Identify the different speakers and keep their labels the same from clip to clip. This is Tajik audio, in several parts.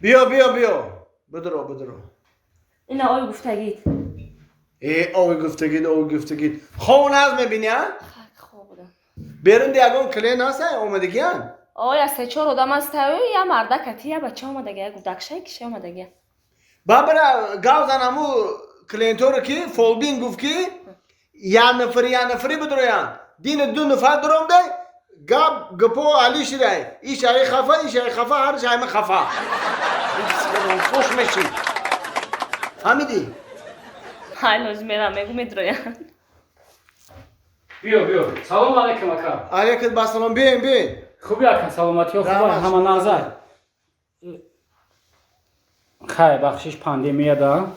Speaker 1: بیا بدرو
Speaker 2: اینا آقای گفتگید
Speaker 1: آقای گفتگید خون از میبینی ها؟
Speaker 2: خوب بودم
Speaker 1: بیرون دیگون کلی ناسه اومدگی هن
Speaker 2: آقای از 3-4 آدم از تاوی یا مردکتی یا بچه اومدگی گودکشه کشه اومدگی
Speaker 1: بابرا گاوزن همو کلینتور کی فولبین گفت کی یا نفری بدرویان دین 2 نفر دروم ده گپو علی شیرای ایش ای خفا هر جای من خفا خوش میشی حمیدی
Speaker 2: های لوز میرم میگو میدرویان
Speaker 3: بیا سلام علیکم اکا
Speaker 1: علیکم السلام بین
Speaker 3: خوبی اکا سلامتی و خوبه
Speaker 1: رحمت
Speaker 3: همه نظر خیر بخشش پاندمیه دا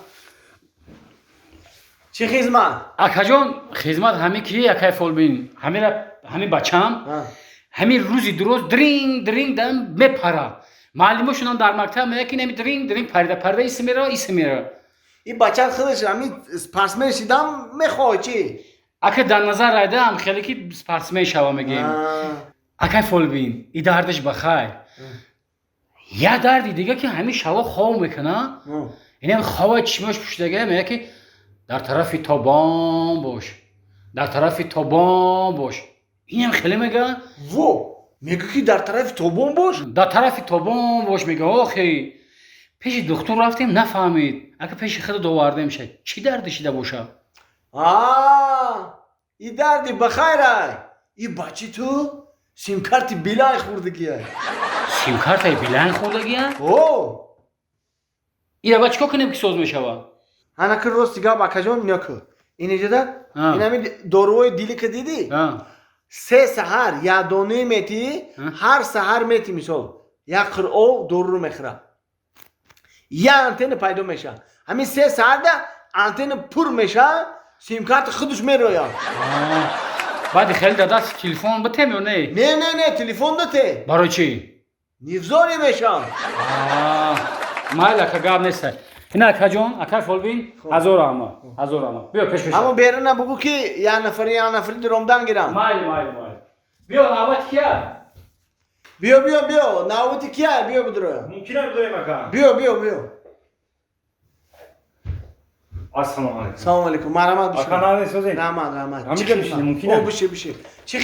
Speaker 1: چی خدمت
Speaker 3: اکا جان خدمت همه کیه اکای فولبین همه بچم همه روزی درست درینگ دم میپره معلمشون در مکتب میگه که نمی درینگ پرده ایسی میره
Speaker 1: این بچه خودش همین سپرسمن شدم میخواه چی
Speaker 3: اکا در نظر رایده هم خیلی که سپرسمن شوا میگیم اکای فولبین ای دردش بخیر یه دردی دیگه که همین شوا خواب میکنه این هم خواب چشمش پوشیدگی میگه که در طرف تابان باش این هم خیلی میگه
Speaker 1: میگه که در طرف توبون باش
Speaker 3: میگه آخی پیش دکتر رفتیم نفهمید اگه پیش خود دوارده میشه چی دردی شده باشه
Speaker 1: این دردی بخیره این بچه تو سیم کارت بیلای خوردگیه
Speaker 3: سیم کارت بیلای خوردگیه؟ این بچه که کنیم که سوز میشه
Speaker 1: انا که روز دیگه با کجان نکو اینی جدا این همین دوروی دیلی که دیدی 3 سحر یا دونه میتی هر سحر میتی میشو یا قرآو دورو میخوره یا انتن پیدا میشه همین 3 سحر ده انتن پر میشه سیم کارت خودش میروه
Speaker 3: بعد خیلی داداست تلفن بتیم یا نه؟
Speaker 1: نه تلفن داده
Speaker 3: برای چی؟
Speaker 1: نیفزاری میشه
Speaker 3: مایل اکا گاب نیسته اینا اکا جون اکا فولبین هزار اما بیا پیش
Speaker 1: اما بیرون بگو که یا نفری درومدن گیرم
Speaker 3: مایل بیا نوبت کیه؟
Speaker 1: بیا نوبت کیه بیا بدرو
Speaker 4: ممکنه بدویم اکا
Speaker 1: بیا
Speaker 4: السلام
Speaker 1: علیکم مرحمت بشه
Speaker 4: اکا ناده سوزین
Speaker 1: رحمت
Speaker 4: همینجا بشینی ممکنه
Speaker 1: بشه چی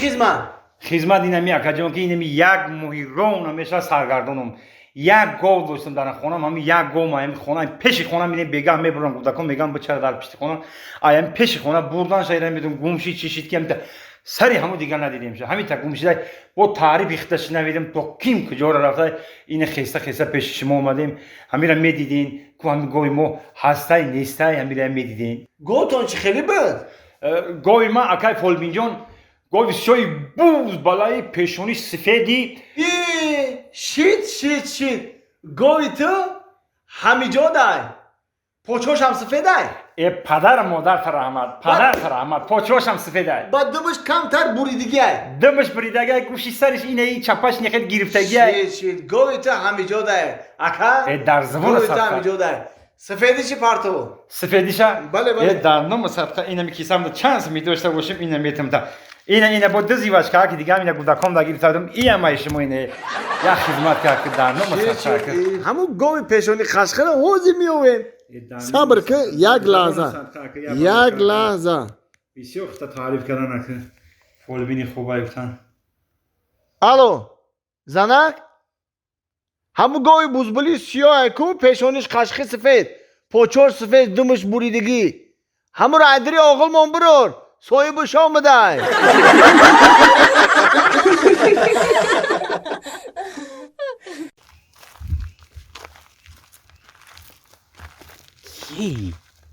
Speaker 4: خدمت اینمی اکا جان که اینمی یک ماهی رون همیشه سرگردانم یک گاو داشتم در خونم همین یک گاو ما خونه پیش خونه میرم بگم میبرم گفتم میگم بچه در پیش خونه آیم پیش خونه بردن شاید میدونم گمشی چیشید که سری همو دیگه ندیدیم شه همین تا گمشیده با تعریف اختش نویدم تو کیم کجا رفته این خیسته پیش شما اومدیم همیرا میدیدین کو هم گاوی ما هستای نیستای همیرا میدیدین
Speaker 1: گوتون چه خیلی بود
Speaker 4: گاوی ما اکای فولبین جان گاوی سوی بوز بالای پیشونی سفیدی
Speaker 1: شیت گوی تو همیجا دای پوچوش هم سفیده
Speaker 4: پدر مادر رحمت پوچوش هم سفیده
Speaker 1: با دمش کمتر بریدگیه
Speaker 4: دمش بریدگی گوشی سرش اینه چپش نخید گرفتگیه
Speaker 1: شیت گوی تو همیجا دای اکا
Speaker 4: در زمان
Speaker 1: گوی تو همیجا دای سفیدشی پارتو
Speaker 4: سفیدیشه
Speaker 1: بله
Speaker 4: در نام صدقه اینم کیسم چانس می داشته باشیم اینم میتم تا اینا با دزی واش که دیگه اینا گودکام داگیر تادم ای شما اینه یا خدمت که در نام صدقه
Speaker 1: همون گوی پیشونی خشخره هوزی میوین صبر که یک لحظه
Speaker 4: بسیار تعریف کردن که فولبینی خوبه گفتن
Speaker 1: الو زنک همون گوی بوزبلی سیاه کو پیشونیش خشخی سفید پوچور سفید دمش بریدگی همون را ادری آقل من برور سوی بش آمده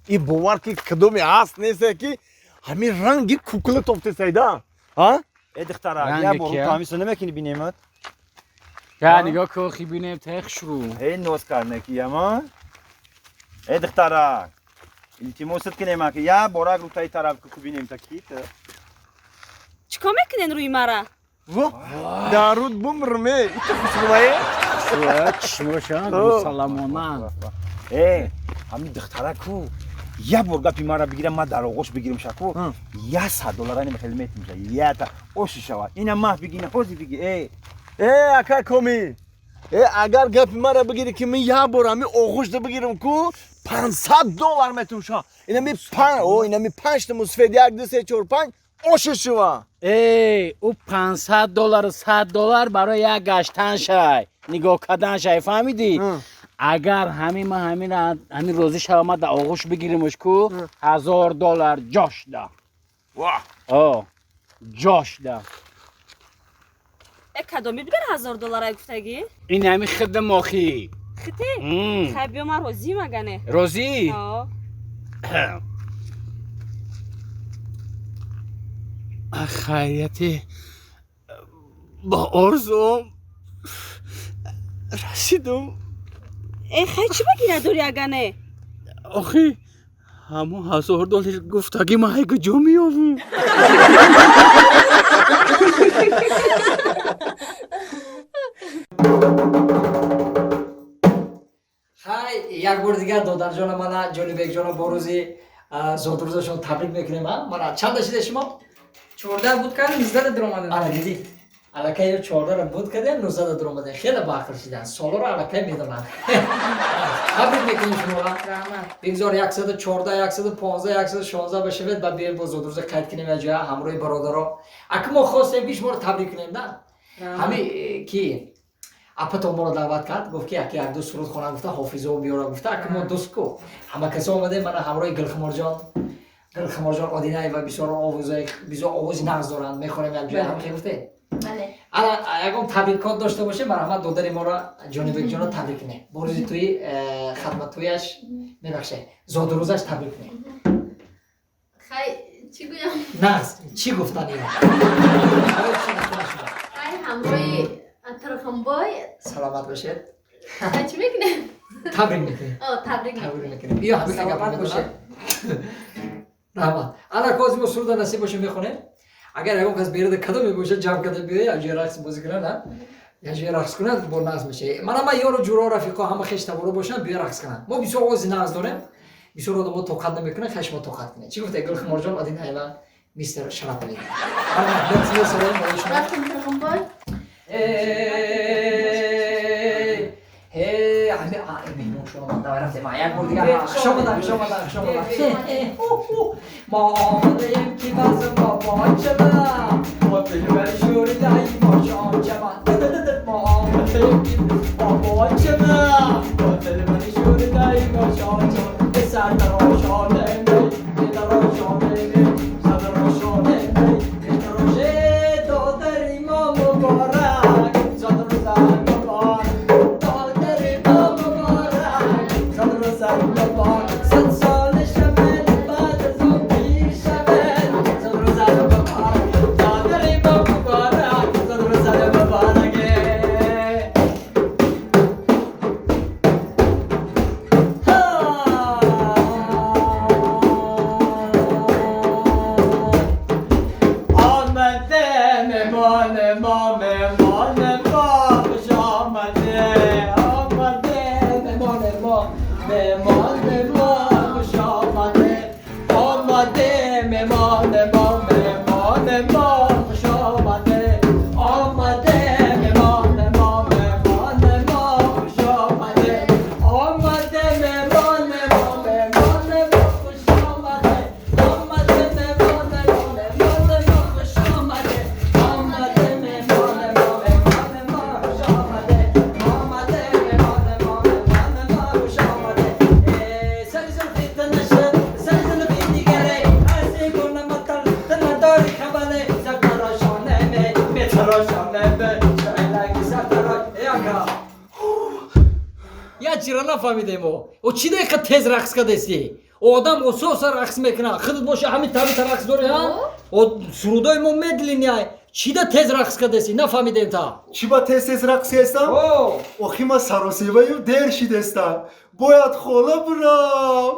Speaker 1: این باور که کدومی هست نیسته که همین رنگی کوکل توفته سایده ها؟
Speaker 4: ای دختره یا برو تامیسو نمیکنی بینیمت
Speaker 3: یا نگاه که خی بینیم تخ شروع
Speaker 4: ای نوز کرنه کی اما ای دختره التماست کنه ما که یا برو رو تای طرف که بینیم تا کیت
Speaker 2: چیکار میکنین روی مرا؟
Speaker 1: دارود بمرمه ای تو خوشبویه؟
Speaker 3: چشموشان سلامونه
Speaker 4: ای همین دختره کو یا برگا پیمارا بگیرم ما در آغوش بگیرم شکو یا $100 اینم هلمت میشه یا تا اوشی شوا اینم ماه بگینه خوزی بگی ای
Speaker 1: اکا کمی اگر گپ مرا بگیری که من یه بار همی آغوش ده بگیرم کو $500 متوشا اینا می پنج تا مسفید یک دو سه چهار پنج آشش شوا
Speaker 3: ای او $500 $100 برای یک گشتن شای نگاه کردن شای فهمیدی اگر همین روزی شما در آغوش بگیریمش کو $1000 جاش ده واه جاش ده
Speaker 2: کدامی بگر $1000 گفتگی
Speaker 3: این همین خدم ماخی
Speaker 2: خیلی خیلی بیا من روزی مگنه
Speaker 3: روزی خیریتی با آرزوم رسیدم
Speaker 2: ای خیلی چی بگیره دوری اگنه
Speaker 3: آخی همون $1000 گفتگی ما هی کجا میافم
Speaker 5: خیلی یک بار دیگر دادر جان من جانی بیگ جان با روزی زودروزشون تبریک میکنیم من چند داشتید شما
Speaker 6: 14 بود که 19 در اومده.
Speaker 5: آره دیدی الکی 14 رو بود کردن 19 در اومده خیلی باخر شدن سالا رو الکی میدونن تبریک میکنیم شما
Speaker 6: رحمت.
Speaker 5: بگذار 114 115 116 بشوید و بیایم با زودروز قید کنیم جا همراه برادرها اگه ما خواستیم بیش ما رو تبریک کنیم نه همین کی اپا ما رو دعوت کرد گفت که یک دو سرود خونه گفته حافظه و بیاره گفته اگه ما دوست کو همه کسی آمده من همراه گلخمار جان آدینه و بسیار آواز نغز دارند میخوریم یک جای هم گفته
Speaker 2: بله
Speaker 5: اگر تبریکات داشته باشه مرحمت دادر ما را جانی بیگ جان تبریک کنه بروزی توی خدمت تویش میبخشه زاد روزش تبریک کنه
Speaker 7: خیلی چی گویم؟
Speaker 5: نغز چی گفتن این
Speaker 7: خیلی همراهی طرفم بای
Speaker 5: سلامت باشید
Speaker 7: چی میکنه؟
Speaker 5: تبریک میکنه
Speaker 7: تبریک
Speaker 5: میکنه بیا همین
Speaker 6: سلامت باشه.
Speaker 5: رحمت الان کازی ما سرود نصیب باشه میخونه اگر اگه کس بیرد کدام باشه جمع کرده بیای اجازه رقص بازی کنه نه اجازه رقص کنه با ناز میشه من ما یارو جورا رفیقا همه خش تبارو باشن بیا رقص کنن ما بسیار آواز ناز داریم بسیار آدم توقع نمیکنه خش ما توقع کنه چی گفته گل خمار جان آدین حیوان میستر شرف علی انا سلام علیکم
Speaker 7: رفتم طرفم بای
Speaker 5: هی عمي مهمون شو ما دارم ما یک بار دیگه شما ما آمدیم که باز ما باچلا ما دلبر شور دایی ما شام جما ما آمدیم که ما باچلا ما دلبر شور دایی ما شام جما به سر دراشانه می دراشانه می دراشانه می دراشه دادر ما مبارک زاد روزان چرا نفهمیدیم او چی دیگه تیز رقص کردی؟ او آدم اساس رقص میکنه خودت باشه همین طریق رقص داری ها؟ او سرودای ما میدلینی چی ده تیز رقص کردی؟ نفهمیدیم تا
Speaker 8: چی با تیز رقصی هستم؟ آخی ما سراسیبایی و دیر شید هستم باید خوله برم